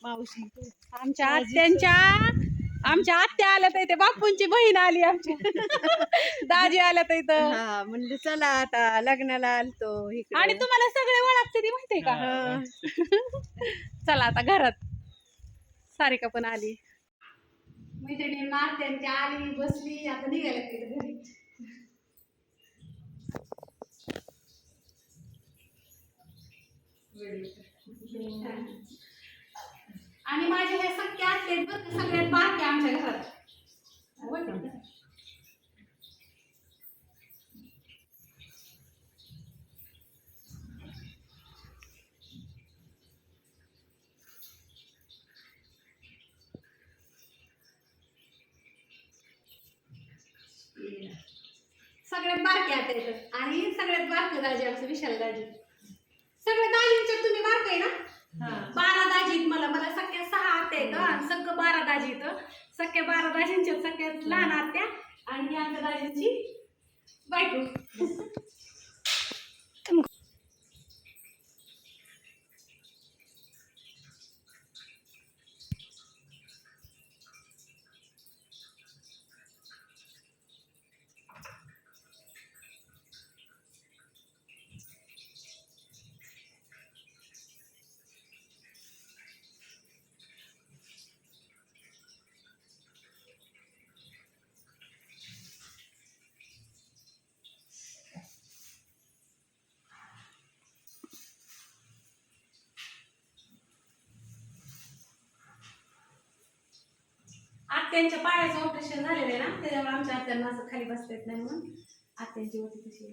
मावशी आमच्या आत्या आल्या तर इथे बापूंची बहीण आली आमची दाजी आल्या तर इथं. हा म्हणलं चला आता लग्नाला आलतो इकडे. आणि तुम्हाला सगळे ओळखते ती माहितीये का? चला आता घरात. सारिका पण आली, मैत्रिणी आत्यांची आली बसली, आता निघायला तिथे घरी. आणि माझे हे सख्खे आत्या आहेत बरं का, सगळ्यात बारके आमच्या घरात. सगळ्यात बारके आत्या आहेत आणि सगळ्यात बारके दाजी आमचं विशाल दाजी. सगळ्या दाजींच्यात तुम्ही बारके आहे ना? 12 दाजी आहेत. मला सख्या 6 आत्या आहेत आणि सगळं 12 दाजी आहेत. सख्या 12 दाजींच्यात सगळ्यात लहान आत्या आणि आमच्या दाजींची बायको. आत्यांच्या पायाचं ऑपरेशन झालेलं आहे ना, त्याच्यामुळे आमच्या आत्यांना असं खाली बसता येत नाही म्हणून आत्यांची होती तशी.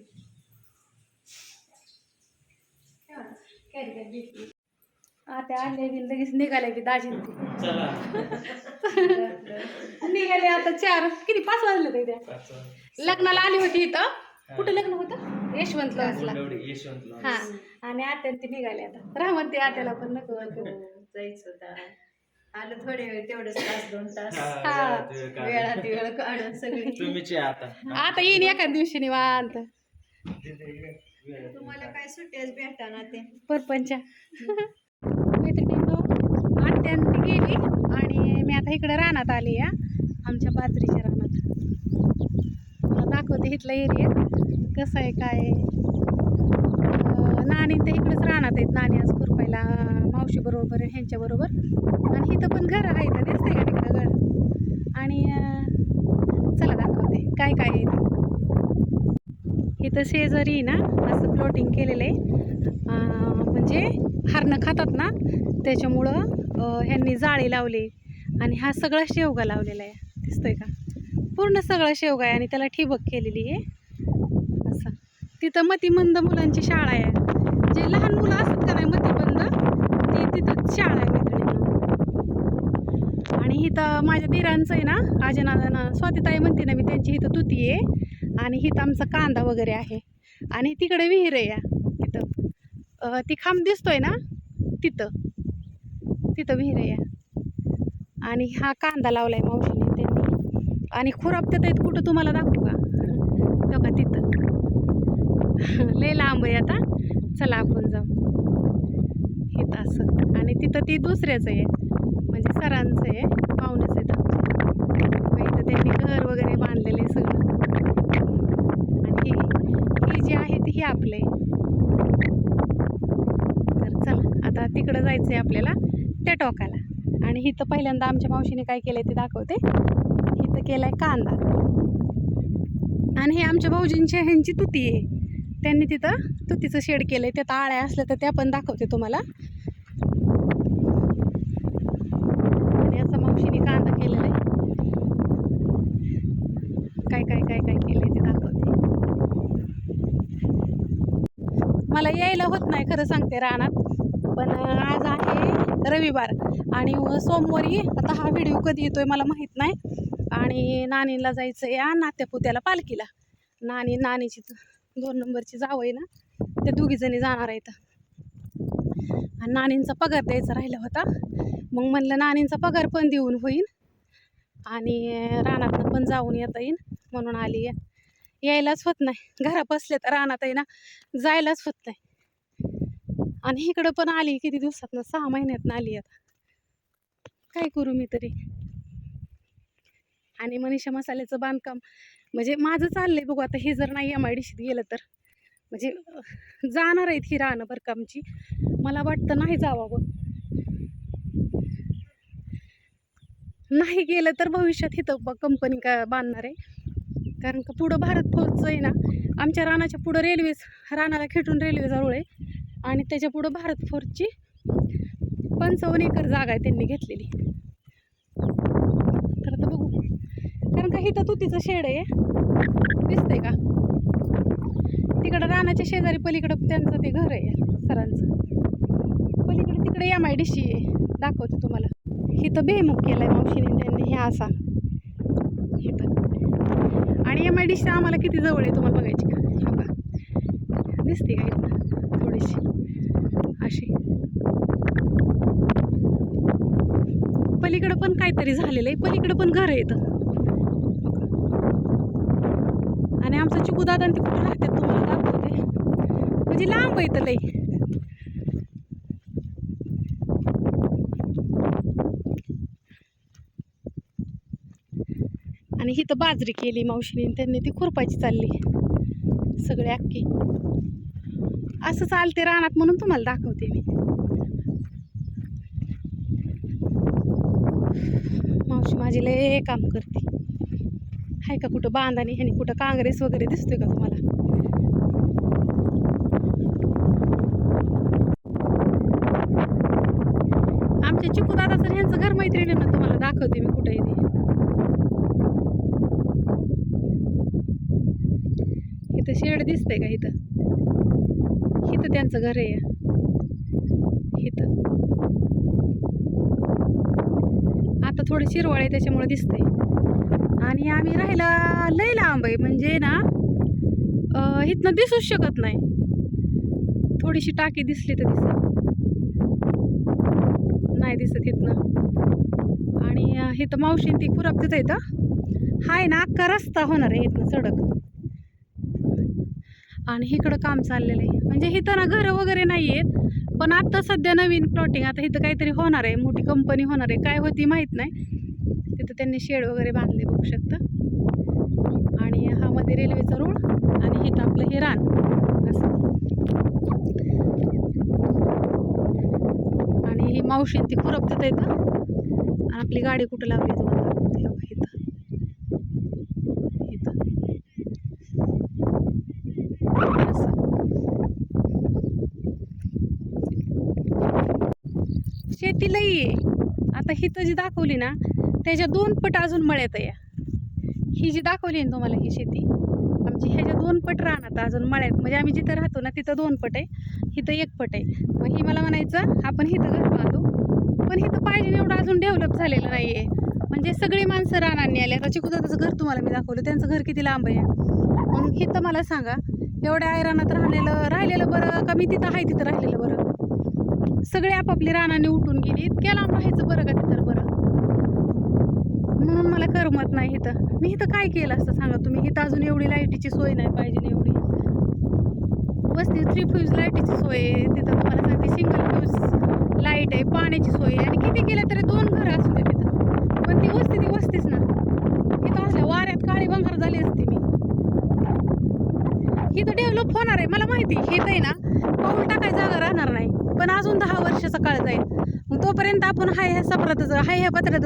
आत्या आले की लगेच निघाले की दाजी निघाले आता 4 किती 5 वाजले ते त्या. लग्नाला आली होती इथं. कुठं लग्न होतं? यशवंतला. हा, आणि आत्या ती निघाले आता. राहते आत्याला पण नको जायचं होता. आलं थोडे वेळ, तेवढंच तास 2 तास वेळात वेळ काढून सगळी. आता येईन एका दिवशी निवांत. तुम्हाला काय सुट्ट्याच भेटा ना ते परपंचा. मैत्रिणींनो, आत्यांनी गेली आणि मी आता इकडे रानात आली या आमच्या बाजरीच्या रानात. दाखवते इथला एरिया कसं आहे काय आहे. नानी ते इकडेच रानात आहेत. नानी आज खुरपायला मावशी बरोबर ह्यांच्या बरोबर. आणि इथं पण घर आहे, तर दिसतंय का तिकडं घर. आणि चला दाखवते काय काय आहे ते. इथं शेजारी ना असं प्लॉटिंग केलेलं आहे, म्हणजे हरणं खातात ना त्याच्यामुळं ह्यांनी जाळी लावली. आणि हा सगळा शेवगा लावलेला आहे, दिसतोय का? पूर्ण सगळा शेवगा आहे आणि त्याला ठिबक केलेली आहे असं. तिथं मतिमंद मुलांची शाळा आहे. जे लहान मुलं असतात का नाही मतिमंद, ती तिथं शाळा आहे मैत्रिणींनो. आणि इथं माझ्या दिरांचं आहे ना, आजनादाना स्वातीताई म्हणते ना मी, त्यांची इथं तुती आहे. आणि इथं आमचा कांदा वगैरे आहे. आणि तिकडे विहीर आहे या तिथं. ती खांब दिसतोय ना तिथं विहीर आहे या. आणि हा कांदा लावलाय मावशीने त्यांनी. आणि खुरापत्यात आहेत कुठं तुम्हाला दाखवू का? तो का तिथं लय लांब आहे. आता चला आपण जाऊ इथं असं. आणि तिथं ती दुसऱ्याचं आहे, म्हणजे सरांचं आहे, पाहुणेच आहेत आमचे. इथं त्यांनी घर वगैरे बांधलेलं आहे सगळं. आणि ही जी आहे ती ही आपलं आहे. तर चला आता तिकडं जायचं आहे आपल्याला त्या टोकाला. आणि इथं पहिल्यांदा आमच्या मावशीने काय केलंय ते दाखवते. इथं केलाय कांदा. आणि हे आमच्या भाऊजींची ह्यांची तुती आहे, त्यांनी तिथं तुतीचं शेड केलंय. त्यात आळ्या असल्या तर त्या पण दाखवते तुम्हाला. आणि असं मावशीने कांदा केलेला आहे. काय काय काय काय केलंय ते दाखवते. मला यायला होत नाही खरं सांगते रानात, पण आज आहे रविवार आणि सोमवारी. आता हा व्हिडिओ कधी येतोय मला माहीत नाही. आणि नानीला जायचं या नात्यापुत्याला पालखीला. नानीची 2 नंबरची जावं आहे ना, त्या 2घी जणी जाणार आहेत. आणि नानींचा पगार द्यायचा राहिला होता. मग म्हणलं नानींचा पगार पण देऊन होईल आणि रानातनं पण जाऊन येता येईल म्हणून आली. यायलाच होत नाही, घरा बसले तर रानात आहे ना जायलाच होत नाही. आणि इकडं पण आली किती दिवसातनं, 6 महिन्यातनं आली आता. काय करू मी तरी. आणि मनीषा मसाल्याचं बांधकाम म्हणजे माझं चाललंय बघू आता. हे जर नाही MIDCत गेलं तर म्हणजे जाणार आहेत ही राहणं बरं का आमची. मला वाटतं नाही जावावं. नाही गेलं तर भविष्यात इथं कंपनी का बांधणार आहे. कारण का पुढं भारत फौजचं आहे ना, आमच्या रानाच्या पुढं रेल्वेज, रानाला खेटून रेल्वे जवळ आहे. आणि त्याच्या पुढं भारत फौजची 55 एकर जागा आहे त्यांनी घेतलेली. तर आता बघू. कारण का इथं तुतीचं शेड आहे, दिसतंय का. तिकडं रानाच्या शेजारी पलीकडं त्यांचं ते घर आहे सरांचं. पलीकडे तिकडे MIDC आहे, दाखवते तुम्हाला. इथं बेमुख केलाय मावशीने त्यांनी हे असा इथं. आणि MIDC आम्हाला किती जवळ आहे तुम्हाला बघायची का. हो का, दिसते का इथं थोडीशी अशी. पलीकडं पण काहीतरी झालेलं आहे, पलीकडं पण घर आहे इथं. आणि आमचं चिकू दादा ते कुठं राहतात तुम्हाला दाखवते. म्हणजे लांब आहे इथं लई. आणि इथं बाजरी केली मावशीने त्यांनी, ती खुरपायची चालली सगळे अख्खी. असं चालते रानात म्हणून तुम्हाला दाखवते मी. मावशी माझी लय काम करते. हाय का कुठं बांधाने ह्यानी कुठं काँग्रेस वगैरे दिसतोय का तुम्हाला. आमच्या चिकू दादाचं ह्यांचं घर मैत्रिणींना तुम्हाला दाखवते मी कुठं आहे ते. इथं शेड दिसतंय का. इथं इथं त्यांचं घर आहे. इथं आता थोडं शिरवाळ आहे त्याच्यामुळे दिसतंय. आणि आम्ही राहायला लय लांब आहे म्हणजे ना, इथनं दिसूच शकत नाही. थोडीशी टाकी दिसली तर नाही दिसत इथनं. आणि इथं मावशीन ती खुरापतीच आहे इथं. हाय ना अख्खा रस्ता होणार आहे इथनं सडक. आणि इकडं काम चाललेलं आहे. म्हणजे इथं ना घरं वगैरे नाही आहेत, पण आता सध्या नवीन प्लॉटिंग. आता इथं काहीतरी होणार आहे, मोठी कंपनी होणार आहे. काय होती माहीत नाही. तिथं त्यांनी शेड वगैरे बांधले बघू शकता. आणि हा मध्ये रेल्वेचा रोड आणि इथं आपलं हे रान असं. आणि ही मावशी ती खुरपतीत इथं. आणि आपली गाडी कुठं लावली तुम्हाला दाखवते. इथं इथं असं. शेती लई आहे. आता हिथं जी दाखवली ना त्याच्या 2 पट अजून मळ्यात आहे. ही जी दाखवली ना तुम्हाला ही शेती आमची, ह्याच्या 2 पट राहणार अजून मळ्यात. म्हणजे आम्ही जिथं राहतो ना तिथं 2 पट आहे, इथं 1 पट आहे. मग ही मला म्हणायचं आपण इथं घर बांधू, पण इथं पाहिजे एवढं अजून डेव्हलप झालेलं नाही आहे. म्हणजे सगळी माणसं रानांनी आली. आता चिकुदाचं घर तुम्हाला मी दाखवलं, त्यांचं घर किती लांब आहे. मग इथं मला सांगा एवढ्या रानात राहिलेलं बरं का मी तिथं आहे तिथं राहिलेलं बरं. सगळे आपापली रानाने उठून गेली. इतक्या लांब राहायचं बरं का तिथं बरं. म्हणून मला करमत नाही इथं. मी इथं काय केलं असतं सांगा तुम्ही. इथं अजून एवढी लाईटीची सोय नाही पाहिजे एवढी. वस्ती 3 फ्यूज लाईटीची सोय आहे तिथं. तुम्हाला सांगते सिंगल फ्यूज लाईट आहे, पाण्याची सोय आहे. आणि किती केलं तरी 2 घरं असू दे तिथं, पण ती वस्तीच ना. इथं असल्या वाऱ्यात काळी बंगार झाली असते मी. इथं डेव्हलप होणार आहे मला माहिती. इथं आहे ना पाऊल टाकायची जागा राहणार नाही, पण अजून 10 वर्षाचा काळ जाईल. मग तोपर्यंत आपण हाय ह्या पत्रातच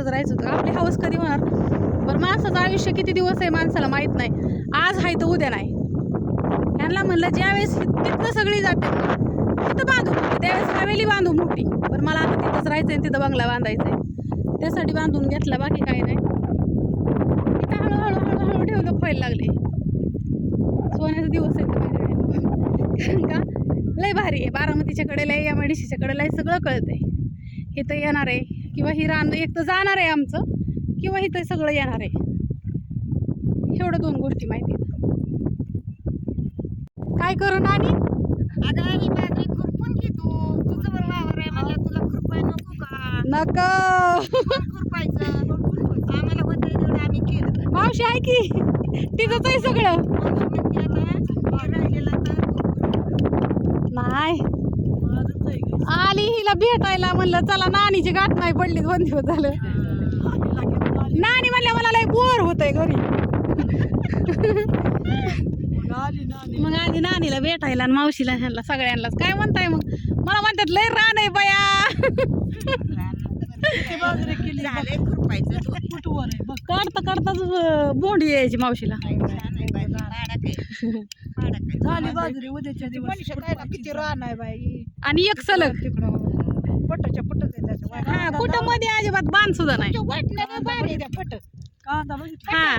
राहायचं होतं. आपली हवस कधी होणार बरं. माणसाचं आयुष्य किती दिवस आहे माणसाला माहीत नाही. आज आहे तर उद्या नाही. ह्यांना म्हणलं ज्यावेळेस तिथनं सगळी जाते तिथं बांधू, त्यावेळेस हवेली बांधू मोठी. पण मला आता तिथंच राहायचं आहे, तिथं बंगला बांधायचा आहे. त्यासाठी बांधून घेतला, बाकी काही नाही. इथं हळूहळू डेव्हलप व्हायला लागले. सोन्याचा दिवस आहे कारण का लय भारी आहे. बारामतीच्या कडेला आहे, MIDCच्या कडेला आहे, सगळं कळतंय. इथं येणार आहे किंवा ही रान एक तर जाणार आहे आमचं, किंवा इथं सगळं येणार आहे. एवढं 2 गोष्टी माहिती आहेत. काय करू नानी. अगं ही बाजरी खुरपून घे तू. तुझं बरं वावर आहे म्हणजे तुला खुरपाय नको का. नको खुरपायचं आम्हाला होतं तेवढं आम्ही केलं. मावशी आहे की तिथंच आहे सगळं. राहिलेलं तर नाही आली हिला भेटायला, म्हणलं चला नानीची गाठ नाही पडली, 2 दिवस झालं. नानी म्हणल्या मला लय बोर होतंय घरी. मग आधी नानीला भेटायला आणि मावशीला ह्यांना सगळ्यांनाच. काय म्हणताय मग? मला म्हणतात लय रान आहे बया. काढता काढताच बोंडी यायची मावशीला. झाली बाजरी उद्याच्या दिवस किती रान आहे बाई. आणि एक सलग पटाच्या पटत हा, कुठं मध्ये अजिबात बांध सुद्धा नाही. कांदा हा,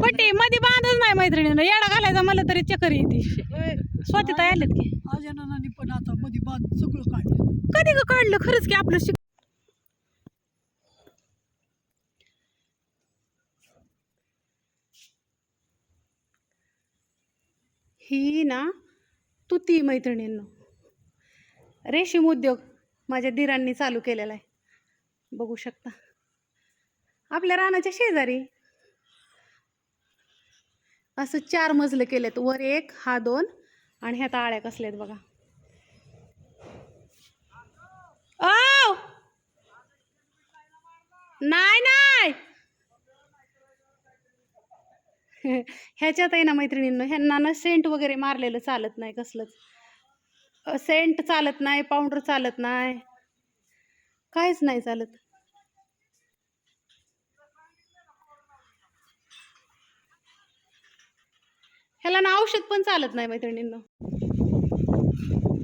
पट्टी मध्ये बांधच नाही मैत्रिणीनं. येडा घालायचा मला तरी चक्कर येते. स्वतः आलेत की आजनानी पण आता मध्ये बांध सगळं काढलं. कधी ग काढलं खरंच की आपलं ही ना तुती मैत्रिणींनो, रेशीम उद्योग माझ्या दिरांनी चालू केलेला आहे. बघू शकता आपल्या रानाच्या शेजारी असं 4 मजले केलेत. वर 1, हा 2 आणि ह्यात आळ्या कसल्यात बघा. ओ नाही नाही ह्याच्यात आहे ना मैत्रिणींनो, ह्यांना ना सेंट वगैरे मारलेलं चालत नाही. कसलंच सेंट चालत नाही, पावडर चालत नाही, काहीच नाही चालत. ह्याला ना औषध पण चालत नाही मैत्रिणींनो.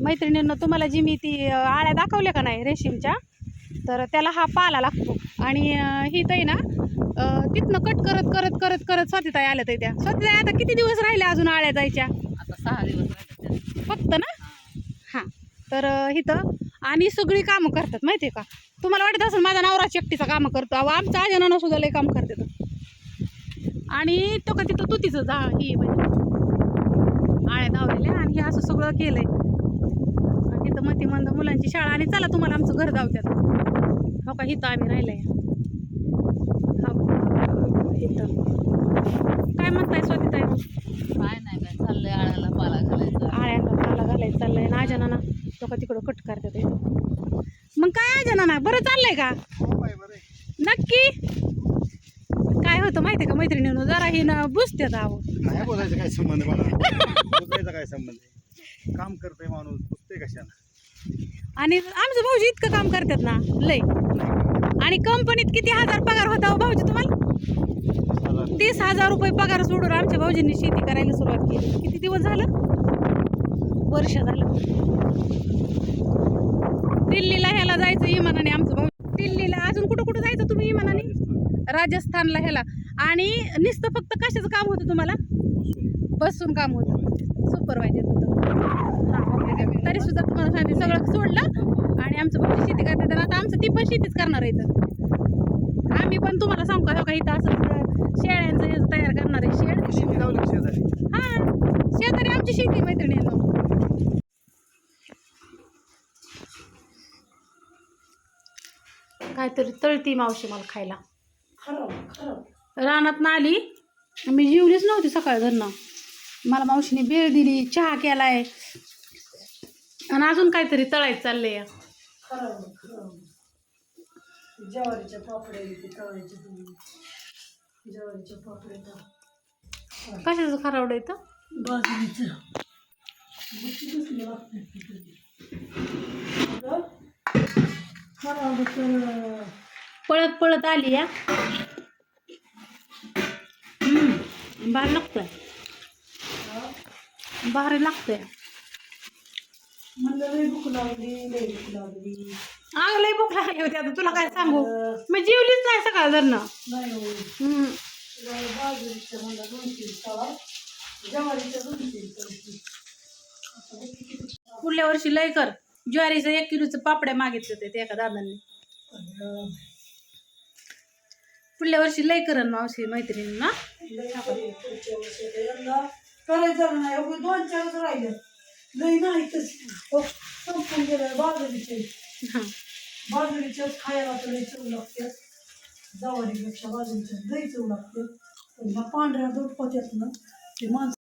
मैत्रिणींनो तुम्हाला जी मी ती आळ्या दाखवल्या का नाही रेशीमच्या, तर त्याला हा पाला लागतो. आणि ही ताई ना तिथनं कट करत करत करत करत स्वातीताई आल्या ताई. त्या स्वातीताई आता किती दिवस राहिले अजून आळ्या जायच्या? आता 6 दिवस राहिले फक्त ना. हां, तर इथं आणि सगळी कामं करतात माहिती आहे का. तुम्हाला वाटत असेल माझा नवरा एकटीचं कामं करतो, अहो आमचा आजनानं सुद्धा लय काम करतात. आणि तो का तिथं तुतीचं ही आळ्या धावलेल्या आणि हे असं सगळं केलंय. आणि इथं मतिमंद मुलांची शाळा. आणि चला तुम्हाला आमचं घर दावत्यात. हो का, इथं आम्ही राहिलंय. इथं काय म्हणताय स्वातीताई? काय नाही काय चाललंय, आळ्याला पाला घालायचा. आळ्यांना पाला घालायचं चाललंय ना. आजनाना तो का तिकडं कट करतात इथं. मग काय आजनाना बरं चाललंय का? नक्की. काय होतं माहिती आहे का मैत्रिणीनं, जरा ही ना बुसत्यात. आहो नाही बोलायचं काय संबंध, मला बोलायचा काय संबंध आहे? काम करतोय माणूस, पुसते कशाला. आणि आमचं भाऊजी इतकं काम करतात ना लय. आणि कंपनीत किती हजार पगार होता हो भाऊजी तुम्हाला? 30,000 रुपये पगार सोडून आमच्या भाऊजींनी शेती करायला सुरुवात केली. किती दिवस झालं? वर्ष झालं. दिल्लीला ह्याला जायचं इमानाने आमचं भाऊ. दिल्लीला अजून कुठं कुठं जायचं तुम्ही इमानाने? राजस्थानला ह्याला. आणि नुसतं फक्त कशाचं काम होतं तुम्हाला? बसून काम होतं, सुपरवायझर होतं. तरी सुद्धा तुम्हाला सांगते सगळं सोडलं आणि आमचं भाऊ शेती करतात. आणि आता आमचं ती पण शेतीच करणार आहे. इथं आम्ही पण तुम्हाला सांगू का, इथं असं शेळ्यांचं हे तयार करणार आहे. शेळी हां, शेजारी आमची शेती मैत्रिणींनो. काहीतरी तळती मावशी मला खायला. रानात ना आली, मी जेवलीच नव्हती सकाळ घरनं. मला मावशीने बेळ दिली, चहा केलाय आणि अजून काहीतरी तळायचं चाललंय. ज्वारीच्या पापड्या तळायचे. ज्वारीच्या पापड्या कशाचं खरावड येतं? बाजरीचं. पळत पळत आली या. भारी लागतंय, भारी लागतंय. म्हणलं लई भूक लागली, लई भूक लागली. अगं लई भूक लागली होती. आता तुला काय सांगू, मी जेवलीच नाही सकाळ धरणं. नाही बाजरीच्या म्हणलं 2-3 तळा, ज्वारीच्या 2-3 तळती. पुढल्या वर्षी लय कर. ज्वारीचं 1 किलोचं पापड्या मागितले होते एका दादांनी. पुढल्या वर्षी लय करण मावशी मैत्रिणी ना. करायचं नाही, 2-4 राहिले. लई नाही संपून गेलं. बाजरीचे बाजरीच्याच खायला तर लई चव लागते. ज्वारीपेक्षा बाजरीच्या लई चव लागते. पण ह्या पांढऱ्या दुधपात्यात ना ते माणसं.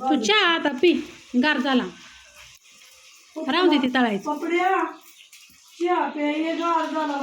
तू चहा आता पी, गार झाला. राहू दे ती तळायची. कपड्या चहा पे गार झाला